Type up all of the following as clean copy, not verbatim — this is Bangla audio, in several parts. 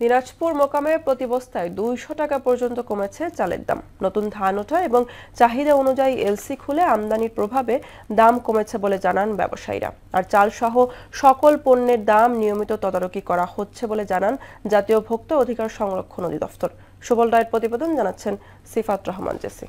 দিনাজপুর মোকামে প্রতি বস্তায় 200 টাকা পর্যন্ত কমেছে চালের দাম। নতুন ধান ওঠা এবং চাহিদা অনুযায়ী এলসি খুলে আমদানির প্রভাবে দাম কমেছে বলে জানান ব্যবসায়ীরা। আর চাল সহ সকল পণ্যের দাম নিয়মিত তদারকি করা হচ্ছে বলে জানান জাতীয় ভোক্তা অধিকার সংরক্ষণ অধিদপ্তর। সুবল রায়ের প্রতিবেদন জানাচ্ছেন সিফাত রহমান জেসি।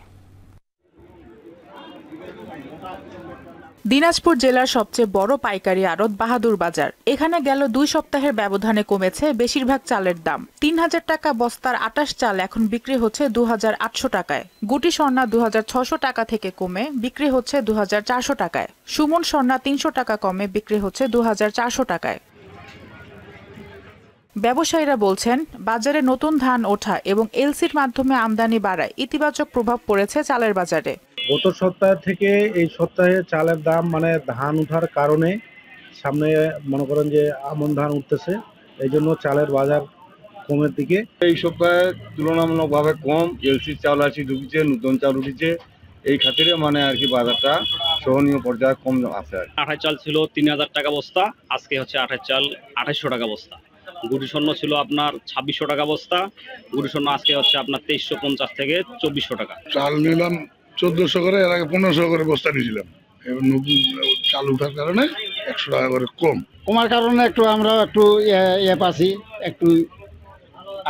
দিনাজপুর জেলার সবচেয়ে বড় পাইকারি আড়ত বাহাদুর বাজার। এখানে গেল 2 সপ্তাহের ব্যবধানে কমেছে বেশিরভাগ চালের দাম। 3000 টাকা বস্তার 28 চাল এখন বিক্রি হচ্ছে 2800 টাকায়। গুটি স্বর্ণা 2600 টাকা থেকে কমে বিক্রি হচ্ছে 2400 টাকায়। সুমন স্বর্ণা 300 টাকা কমে বিক্রি হচ্ছে 2400 টাকায়। ব্যবসায়ীরা বলছেন, বাজারে নতুন ধান ওঠা এবং এলসির মাধ্যমে আমদানি বাড়ায় ইতিবাচক প্রভাব পড়েছে চালের বাজারে। গত সপ্তাহ থেকে এই সপ্তাহে চালের দাম ধান ওঠার কারণে সামনে মনে করেন যে আমন ধান উঠতেছে, এই জন্য চালের বাজার কমের দিকে। এই সপ্তাহে তুলনামূলকভাবে কম এলসি চাল ঢুকেছে, নতুন চাল উঠেছে, এই খাতিরে আর কি বাজারটা সহনীয় পর্যায়ে কম আছে। আঠাশ চাল ছিল 3000 টাকা বস্তা, আজকে হচ্ছে আঠাশ চাল 2800 টাকা বস্তা। গুটি স্বর্ণ ছিল আপনার 2600 টাকা বস্তা, গুটি স্বর্ণ আজকে হচ্ছে আপনার 2350 থেকে 2400 টাকা। চাল নিলাম 1400 করে, এর আগে 1500 করে বস্তা নিয়েছিলাম। নতুন চাল উঠার কারণে 100 টাকা করে কমার কারণে আমরা একটু পাচ্ছি, একটু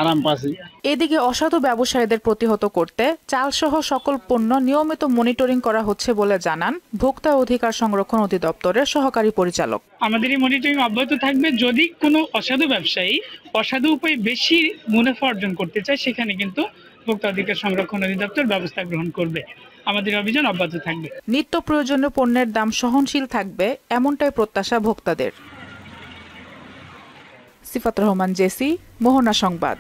আরাম পাচ্ছি। এদিকে অসাধু ব্যবসায়ীদের প্রতিহত করতে চাল সহ সকল পণ্য নিয়মিত মনিটরিং করা হচ্ছে বলে জানান ভোক্তা অধিকার সংরক্ষণ অধিদপ্তরের সহকারী পরিচালক। আমাদের এই মনিটরিং অব্যাহত থাকবে। যদি কোনো অসাধু ব্যবসায়ী অসাধু উপায়ে বেশি মুনাফা অর্জন করতে চায়, সেখানে কিন্তু ভোক্তা অধিকার সংরক্ষণ অধিদপ্তর ব্যবস্থা গ্রহণ করবে। আমাদের অভিযান অব্যাহত থাকবে। নিত্য প্রয়োজনীয় পণ্যের দাম সহনশীল থাকবে, এমনটাই প্রত্যাশা ভোক্তাদের। সিফাত রহমান জেসি, মোহনা সংবাদ।